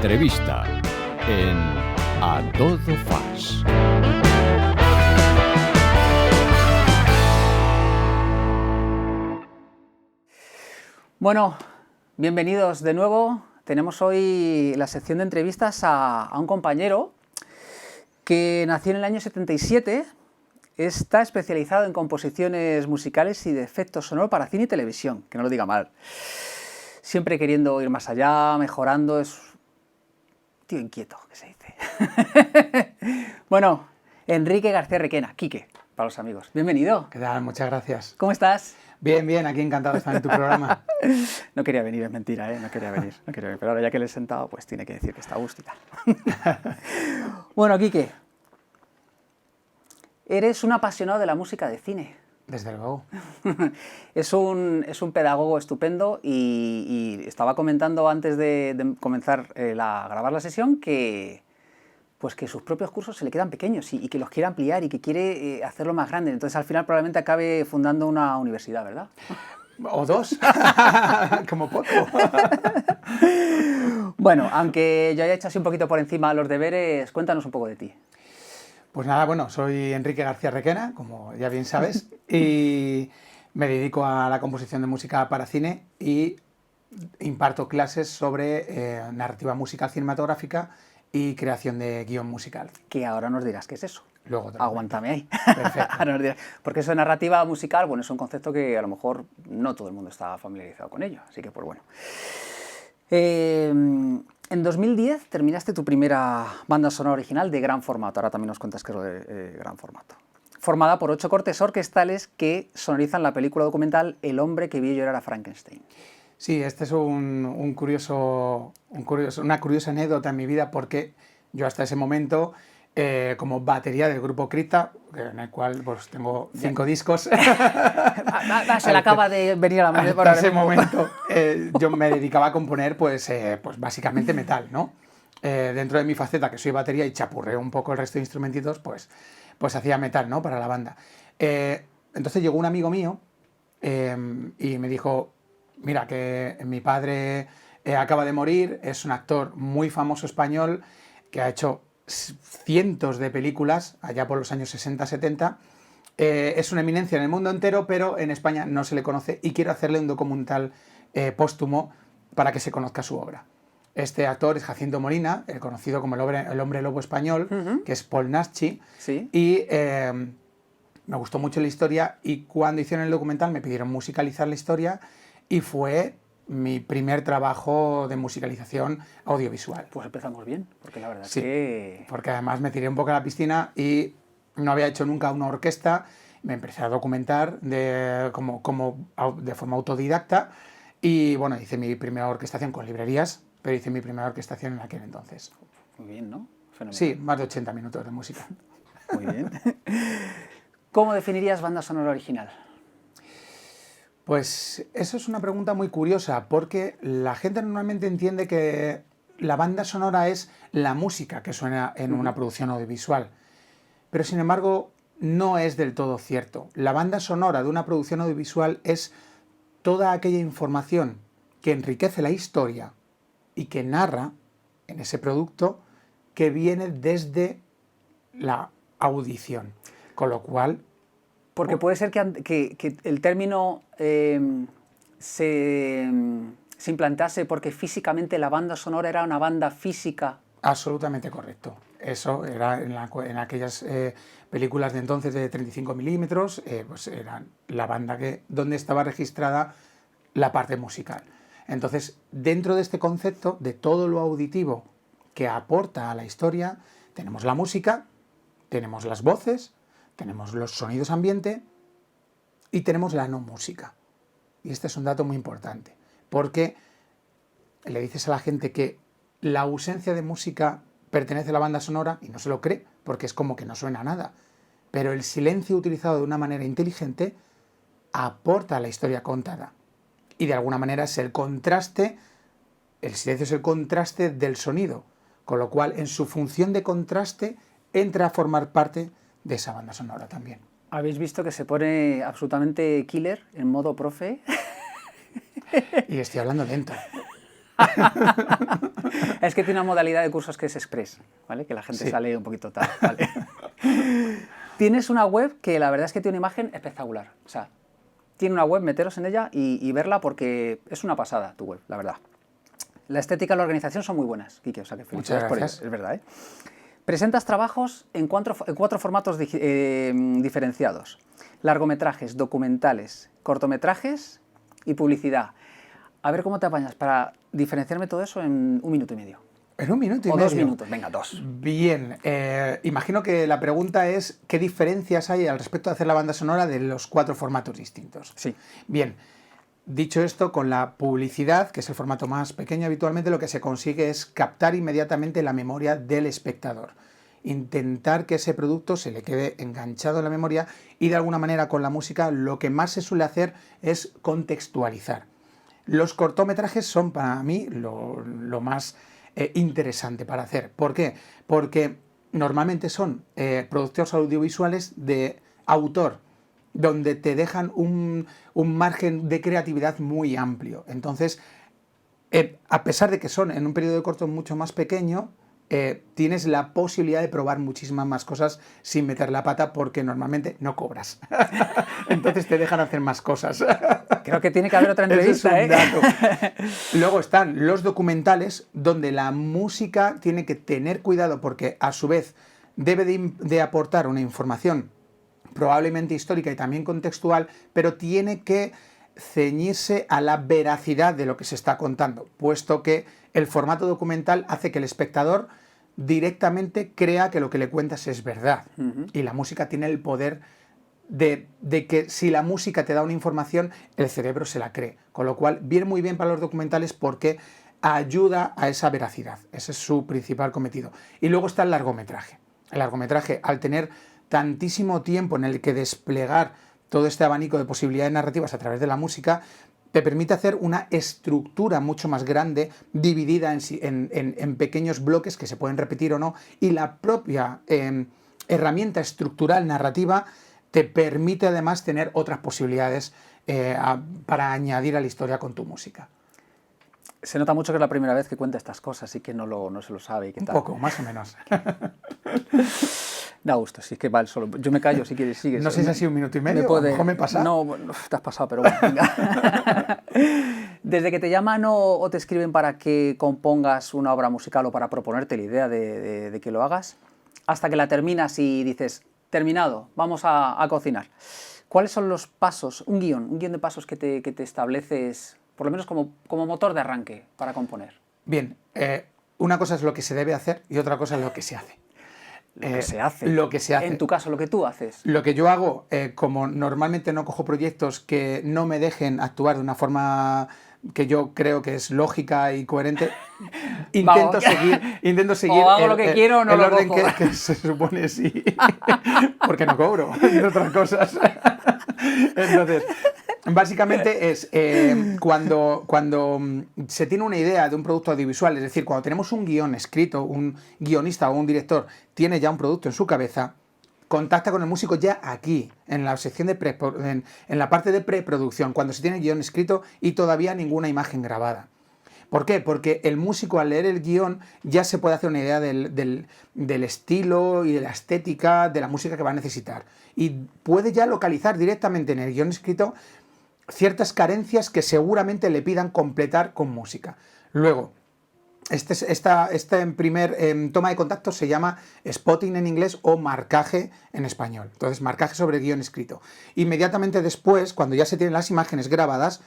Entrevista en A Todo Fas. Bueno, bienvenidos de nuevo. Tenemos hoy la sección de entrevistas a un compañero que nació en el año 77, está especializado en composiciones musicales y de efectos sonoros para cine y televisión, que no lo diga mal. Siempre queriendo ir más allá, mejorando, es un tío inquieto, que se dice. Bueno, Enrique García Requena, Quique, para los amigos. Bienvenido. ¿Qué tal? Muchas gracias. ¿Cómo estás? Bien, bien, aquí encantado de estar en tu programa. No quería venir, es mentira, no quería venir, pero ahora ya que le he sentado, pues tiene que decir que está a gusto y tal. Bueno, Quique, eres un apasionado de la música de cine. Desde luego. Es un pedagogo estupendo y estaba comentando antes de comenzar a grabar la sesión que sus propios cursos se le quedan pequeños y que los quiere ampliar y que quiere hacerlo más grande. Entonces al final probablemente acabe fundando una universidad, ¿verdad? O dos, como poco. Bueno, aunque yo haya hecho así un poquito por encima los deberes, cuéntanos un poco de ti. Pues nada, bueno, soy Enrique García Requena, como ya bien sabes, y me dedico a la composición de música para cine y imparto clases sobre narrativa musical cinematográfica y creación de guión musical. Que ahora nos dirás qué es eso. Luego aguántame ahí. Perfecto. Ahora nos dirás. Porque eso de narrativa musical, bueno, es un concepto que a lo mejor no todo el mundo está familiarizado con ello. Así que, pues bueno. En 2010 terminaste tu primera banda sonora original de gran formato. Ahora también nos cuentas que es lo de gran formato. Formada por 8 cortes orquestales que sonorizan la película documental El hombre que vio llorar a Frankenstein. Sí, este es una curiosa anécdota en mi vida porque yo hasta ese momento, como batería del grupo Cripta, en el cual pues, tengo 5 discos. Se le acaba de venir a la mente. Hasta ese momento yo me dedicaba a componer pues básicamente metal, ¿no? Dentro de mi faceta, que soy batería y chapurreo un poco el resto de instrumentitos, pues hacía metal, ¿no? Para la banda. Entonces llegó un amigo mío y me dijo: mira, que mi padre acaba de morir, es un actor muy famoso español que ha hecho cientos de películas allá por los años 60-70, es una eminencia en el mundo entero, pero en España no se le conoce y quiero hacerle un documental póstumo para que se conozca su obra. Este actor es Jacinto Molina, conocido como el hombre lobo español, que es Paul Naschy, ¿sí? Y me gustó mucho la historia y cuando hicieron el documental me pidieron musicalizar la historia y fue mi primer trabajo de musicalización audiovisual. Pues empezamos bien, porque la verdad sí, es que... porque además me tiré un poco a la piscina y no había hecho nunca una orquesta, me empecé a documentar de forma autodidacta y bueno, hice mi primera orquestación con librerías, pero hice mi primera orquestación en aquel entonces. Muy bien, ¿no? Fenomenal. Sí, más de 80 minutos de música. Muy bien. ¿Cómo definirías banda sonora original? Pues eso es una pregunta muy curiosa, porque la gente normalmente entiende que la banda sonora es la música que suena en una producción audiovisual, pero sin embargo no es del todo cierto. La banda sonora de una producción audiovisual es toda aquella información que enriquece la historia y que narra en ese producto que viene desde la audición, con lo cual... Porque puede ser que el término se implantase porque físicamente la banda sonora era una banda física. Absolutamente correcto. Eso era en aquellas películas de entonces de 35 milímetros, pues era la banda donde estaba registrada la parte musical. Entonces, dentro de este concepto de todo lo auditivo que aporta a la historia, tenemos la música, tenemos las voces, tenemos los sonidos ambiente y tenemos la no música. Y este es un dato muy importante, porque le dices a la gente que la ausencia de música pertenece a la banda sonora y no se lo cree, porque es como que no suena nada. Pero el silencio utilizado de una manera inteligente aporta a la historia contada. Y de alguna manera es el contraste, el silencio es el contraste del sonido, con lo cual en su función de contraste entra a formar parte de esa banda sonora también. ¿Habéis visto que se pone absolutamente killer en modo profe? Y estoy hablando lento. Es que tiene una modalidad de cursos que es express, ¿vale? Que la gente Sí. sale un poquito tarde, ¿vale? Tienes una web que la verdad es que tiene una imagen espectacular. O sea, tiene una web, meteros en ella y verla porque es una pasada tu web, la verdad. La estética y la organización son muy buenas, Quique, o sea que felicidades por ello, gracias. es verdad, ¿eh? Presentas trabajos en cuatro formatos diferenciados: largometrajes, documentales, cortometrajes y publicidad. A ver cómo te apañas para diferenciarme todo eso en 1 minuto y medio. En 1 minuto y O medio. 2 minutos, venga, 2. Bien, imagino que la pregunta es ¿qué diferencias hay al respecto de hacer la banda sonora de los 4 formatos distintos? Sí. Bien, dicho esto, con la publicidad, que es el formato más pequeño habitualmente, lo que se consigue es captar inmediatamente la memoria del espectador. Intentar que ese producto se le quede enganchado en la memoria y de alguna manera con la música lo que más se suele hacer es contextualizar. Los cortometrajes son para mí lo más interesante para hacer. ¿Por qué? Porque normalmente son productos audiovisuales de autor, donde te dejan un margen de creatividad muy amplio. Entonces, a pesar de que son en un periodo de corto mucho más pequeño, tienes la posibilidad de probar muchísimas más cosas sin meter la pata porque normalmente no cobras. Entonces te dejan hacer más cosas. Creo que tiene que haber otra entrevista, Ese es un dato. Luego están los documentales, donde la música tiene que tener cuidado porque a su vez debe de aportar una información probablemente histórica y también contextual, pero tiene que ceñirse a la veracidad de lo que se está contando, puesto que el formato documental hace que el espectador directamente crea que lo que le cuentas es verdad. Y la música tiene el poder de que si la música te da una información, el cerebro se la cree. Con lo cual, viene muy bien para los documentales porque ayuda a esa veracidad. Ese es su principal cometido. Y luego está el largometraje. El largometraje, al tener tantísimo tiempo en el que desplegar todo este abanico de posibilidades narrativas a través de la música, te permite hacer una estructura mucho más grande, dividida en pequeños bloques que se pueden repetir o no, y la propia herramienta estructural narrativa te permite además tener otras posibilidades para añadir a la historia con tu música. Se nota mucho que es la primera vez que cuenta estas cosas y que no se lo sabe. Y qué Un tal. poco, más o menos. Da gusto, si es que va el solo. Yo me callo si quieres, sigues. No sé si ha sido 1 minuto y medio, puede... a lo mejor me he pasado. No, bueno, te has pasado, pero bueno, venga. Desde que te llaman o te escriben para que compongas una obra musical o para proponerte la idea de que lo hagas, hasta que la terminas y dices, terminado, vamos a cocinar. ¿Cuáles son los pasos, un guión de pasos que te estableces, por lo menos como motor de arranque para componer? Bien, una cosa es lo que se debe hacer y otra cosa es lo que se hace. Lo que se hace. Lo que se hace. En tu caso, lo que tú haces. Lo que yo hago, como normalmente no cojo proyectos que no me dejen actuar de una forma que yo creo que es lógica y coherente, intento seguir o hago lo que quiero o no el lo orden cojo. que se supone, sí, porque no cobro de otras cosas. Entonces, básicamente es cuando se tiene una idea de un producto audiovisual, es decir, cuando tenemos un guión escrito, un guionista o un director tiene ya un producto en su cabeza, contacta con el músico ya aquí, en la sección de en la parte de preproducción, cuando se tiene el guión escrito y todavía ninguna imagen grabada. ¿Por qué? Porque el músico al leer el guión ya se puede hacer una idea del estilo y de la estética de la música que va a necesitar. Y puede ya localizar directamente en el guión escrito ciertas carencias que seguramente le pidan completar con música. Luego, este primer toma de contacto se llama spotting en inglés o marcaje en español. Entonces, marcaje sobre guión escrito. Inmediatamente después, cuando ya se tienen las imágenes grabadas,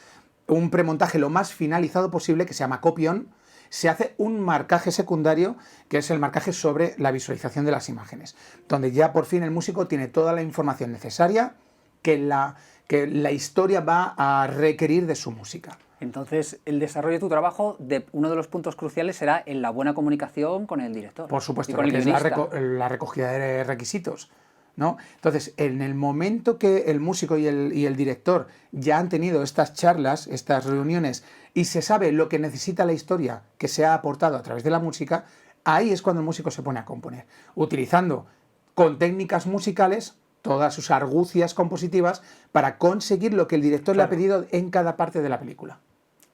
un premontaje lo más finalizado posible, que se llama copy-on, se hace un marcaje secundario, que es el marcaje sobre la visualización de las imágenes, donde ya por fin el músico tiene toda la información necesaria que la historia va a requerir de su música. Entonces, el desarrollo de tu trabajo, uno de los puntos cruciales será en la buena comunicación con el director. Por supuesto, y con el es guionista. la recogida de requisitos, ¿no? Entonces, en el momento que el músico y el director ya han tenido estas charlas, estas reuniones, y se sabe lo que necesita la historia que se ha aportado a través de la música, ahí es cuando el músico se pone a componer, utilizando con técnicas musicales todas sus argucias compositivas para conseguir lo que el director le ha pedido en cada parte de la película.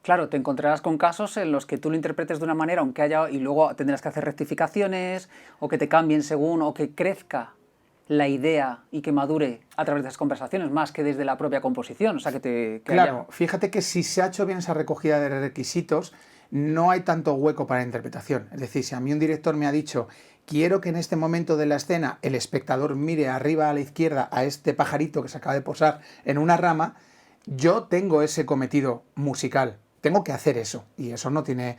Claro, te encontrarás con casos en los que tú lo interpretes de una manera, aunque haya, y luego tendrás que hacer rectificaciones, o que te cambien según, o que crezca la idea y que madure a través de las conversaciones, más que desde la propia composición. O sea, que Claro, fíjate que si se ha hecho bien esa recogida de requisitos, no hay tanto hueco para la interpretación. Es decir, si a mí un director me ha dicho, quiero que en este momento de la escena el espectador mire arriba a la izquierda a este pajarito que se acaba de posar en una rama, yo tengo ese cometido musical. Tengo que hacer eso. Y eso no tiene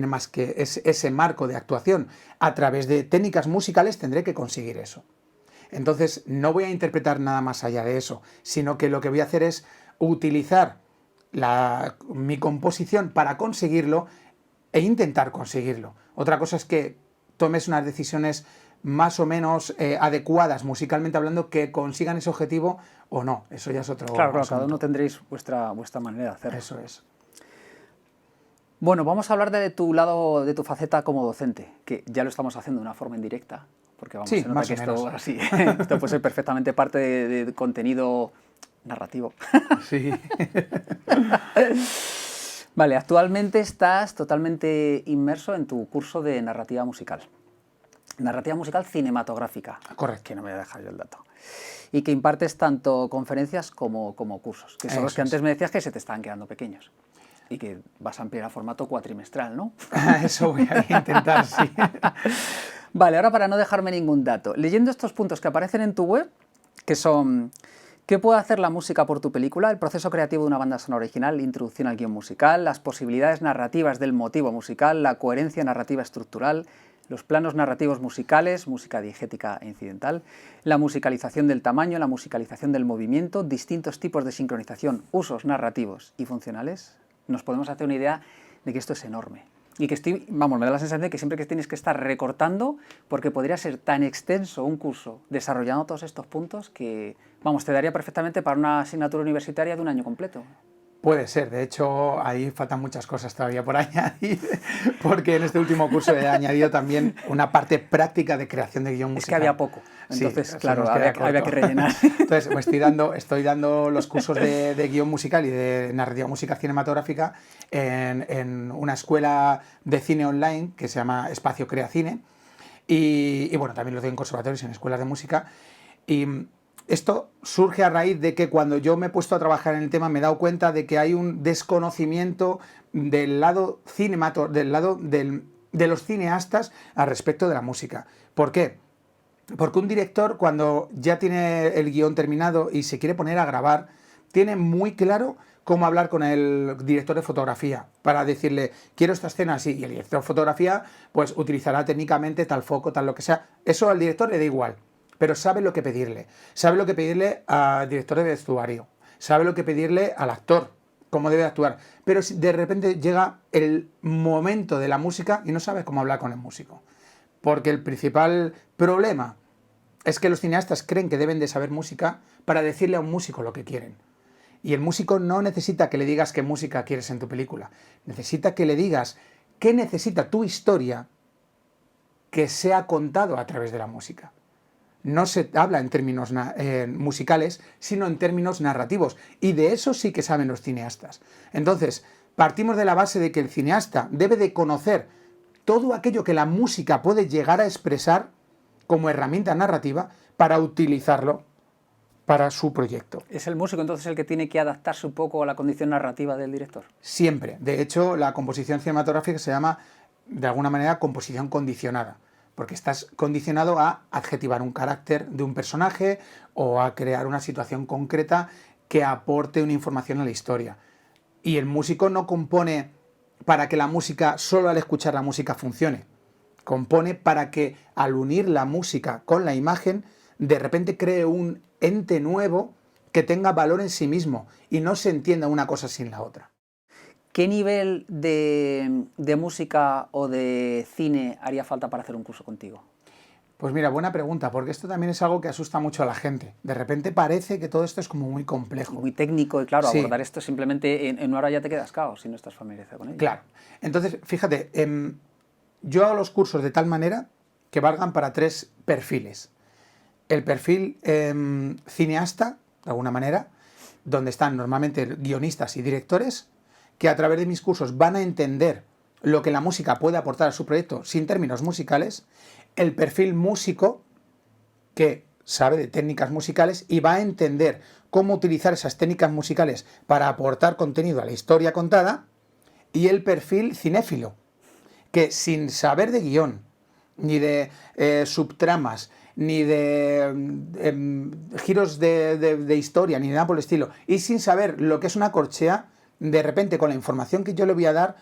más que ese marco de actuación. A través de técnicas musicales tendré que conseguir eso. Entonces, no voy a interpretar nada más allá de eso, sino que lo que voy a hacer es utilizar mi composición para conseguirlo e intentar conseguirlo. Otra cosa es que tomes unas decisiones más o menos adecuadas musicalmente hablando que consigan ese objetivo o no. Eso ya es otro Claro, asunto. cada uno tendréis vuestra manera de hacerlo. Eso es. Bueno, vamos a hablar de tu lado, de tu faceta como docente, que ya lo estamos haciendo de una forma indirecta, porque vamos, Sí, se nota más que o menos. esto puede ser perfectamente parte de contenido narrativo. Sí. Vale, actualmente estás totalmente inmerso en tu curso de narrativa musical. Narrativa musical cinematográfica. Correcto. Que no me voy a dejar yo el dato. Y que impartes tanto conferencias como cursos, que son los que Eso es. antes me decías que se te estaban quedando pequeños. Y que vas a ampliar a formato cuatrimestral, ¿no? Eso voy a intentar, sí. Vale, ahora para no dejarme ningún dato. Leyendo estos puntos que aparecen en tu web, que son: ¿qué puede hacer la música por tu película? El proceso creativo de una banda sonora original, introducción al guión musical, las posibilidades narrativas del motivo musical, la coherencia narrativa estructural, los planos narrativos musicales, música diegética e incidental, la musicalización del tamaño, la musicalización del movimiento, distintos tipos de sincronización, usos narrativos y funcionales. Nos podemos hacer una idea de que esto es enorme. Y que me da la sensación de que siempre que tienes que estar recortando, porque podría ser tan extenso un curso desarrollando todos estos puntos que, te daría perfectamente para una asignatura universitaria de un año completo. Puede ser, de hecho ahí faltan muchas cosas todavía por añadir, porque en este último curso he añadido también una parte práctica de creación de guión musical. Es que había poco, entonces sí, claro, había que rellenar. Entonces estoy dando los cursos de guión musical y de narrativa música cinematográfica en una escuela de cine online que se llama Espacio Crea Cine y bueno, también los doy en conservatorios y en escuelas de música. Y esto surge a raíz de que cuando yo me he puesto a trabajar en el tema me he dado cuenta de que hay un desconocimiento del lado de los cineastas al respecto de la música. ¿Por qué? Porque un director, cuando ya tiene el guión terminado y se quiere poner a grabar, tiene muy claro cómo hablar con el director de fotografía para decirle, quiero esta escena así, y el director de fotografía pues utilizará técnicamente tal foco, tal lo que sea. Eso al director le da igual. Pero sabe lo que pedirle. Sabe lo que pedirle al director de vestuario. Sabe lo que pedirle al actor, cómo debe actuar. Pero si de repente llega el momento de la música y no sabe cómo hablar con el músico. Porque el principal problema es que los cineastas creen que deben de saber música para decirle a un músico lo que quieren. Y el músico no necesita que le digas qué música quieres en tu película. Necesita que le digas qué necesita tu historia que sea contado a través de la música. No se habla en términos musicales, sino en términos narrativos. Y de eso sí que saben los cineastas. Entonces, partimos de la base de que el cineasta debe de conocer todo aquello que la música puede llegar a expresar como herramienta narrativa para utilizarlo para su proyecto. ¿Es el músico entonces el que tiene que adaptarse un poco a la condición narrativa del director? Siempre. De hecho, la composición cinematográfica se llama, de alguna manera, composición condicionada. Porque estás condicionado a adjetivar un carácter de un personaje o a crear una situación concreta que aporte una información a la historia. Y el músico no compone para que la música, solo al escuchar la música, funcione. Compone para que al unir la música con la imagen, de repente cree un ente nuevo que tenga valor en sí mismo y no se entienda una cosa sin la otra. ¿Qué nivel de música o de cine haría falta para hacer un curso contigo? Pues mira, buena pregunta, porque esto también es algo que asusta mucho a la gente. De repente parece que todo esto es como muy complejo. Muy técnico y claro, Sí. abordar esto simplemente en una hora ya te quedas cao si no estás familiarizado con ello. Claro. Entonces, fíjate, yo hago los cursos de tal manera que valgan para 3 perfiles. El perfil cineasta, de alguna manera, donde están normalmente guionistas y directores, que a través de mis cursos van a entender lo que la música puede aportar a su proyecto sin términos musicales, el perfil músico que sabe de técnicas musicales y va a entender cómo utilizar esas técnicas musicales para aportar contenido a la historia contada, y el perfil cinéfilo, que sin saber de guión, ni de subtramas, ni de giros de historia, ni nada por el estilo, y sin saber lo que es una corchea, de repente con la información que yo le voy a dar,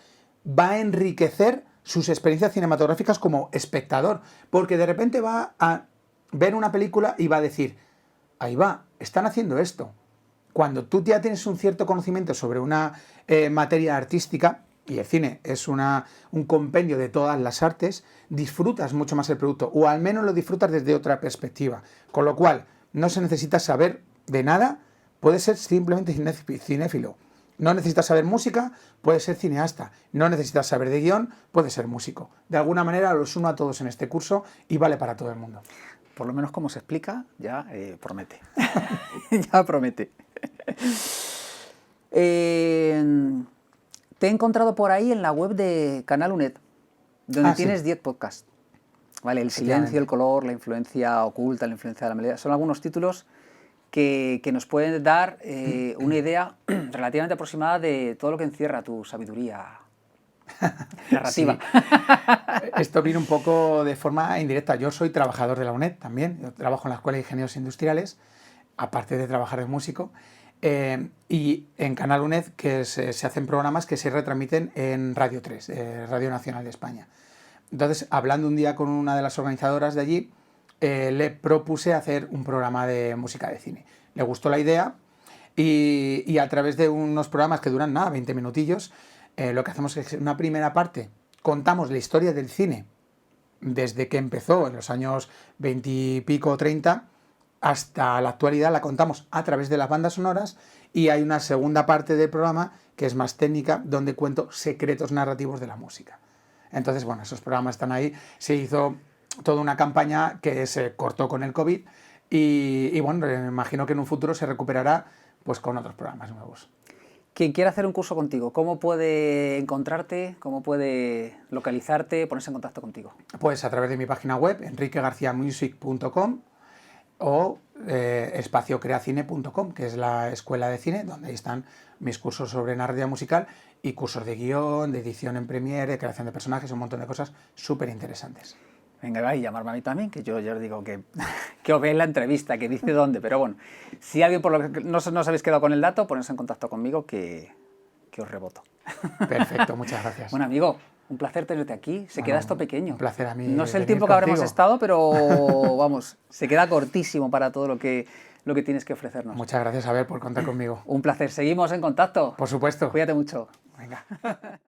va a enriquecer sus experiencias cinematográficas como espectador, porque de repente va a ver una película y va a decir, ahí va, están haciendo esto. Cuando tú ya tienes un cierto conocimiento sobre una materia artística, y el cine es un compendio de todas las artes, disfrutas mucho más el producto, o al menos lo disfrutas desde otra perspectiva. Con lo cual, no se necesita saber de nada, puede ser simplemente cinéfilo. No necesitas saber música, puede ser cineasta. No necesitas saber de guión, puede ser músico. De alguna manera los uno a todos en este curso y vale para todo el mundo. Por lo menos como se explica, ya promete. Ya promete. Te he encontrado por ahí en la web de Canal UNED, donde tienes 10 podcasts. Vale, el silencio, el color, la influencia oculta, la influencia de la melodía. Son algunos títulos que nos pueden dar una idea relativamente aproximada de todo lo que encierra tu sabiduría narrativa. Sí. Esto viene un poco de forma indirecta. Yo soy trabajador de la UNED también. Yo trabajo en la Escuela de Ingenieros Industriales, aparte de trabajar de músico. Y en Canal UNED que se hacen programas que se retransmiten en Radio 3, Radio Nacional de España. Entonces, hablando un día con una de las organizadoras de allí, le propuse hacer un programa de música de cine. Le gustó la idea y a través de unos programas que duran 20 minutillos, lo que hacemos es que en una primera parte contamos la historia del cine desde que empezó en los años 20 y pico, 30, hasta la actualidad, la contamos a través de las bandas sonoras, y hay una segunda parte del programa que es más técnica, donde cuento secretos narrativos de la música. Entonces, bueno, esos programas están ahí. Se hizo toda una campaña que se cortó con el COVID y bueno, me imagino que en un futuro se recuperará pues con otros programas nuevos. Quien quiera hacer un curso contigo, ¿cómo puede encontrarte? ¿Cómo puede localizarte, ponerse en contacto contigo? Pues a través de mi página web, enriquegarciamusic.com, o espaciocreacine.com, que es la escuela de cine, donde ahí están mis cursos sobre narrativa musical y cursos de guión, de edición en Premiere, de creación de personajes, un montón de cosas súper interesantes. Venga, va, y llamarme a mí también, que yo os digo que os ve en la entrevista, que dice dónde, pero bueno, si alguien por lo que no os habéis quedado con el dato, poneros en contacto conmigo que os reboto. Perfecto, muchas gracias. Bueno, amigo, un placer tenerte aquí, queda esto pequeño. Un placer a mí. No sé el tiempo que habremos estado, pero vamos, se queda cortísimo para todo lo que tienes que ofrecernos. Muchas gracias, Abel, por contar conmigo. Un placer, seguimos en contacto. Por supuesto. Cuídate mucho. Venga.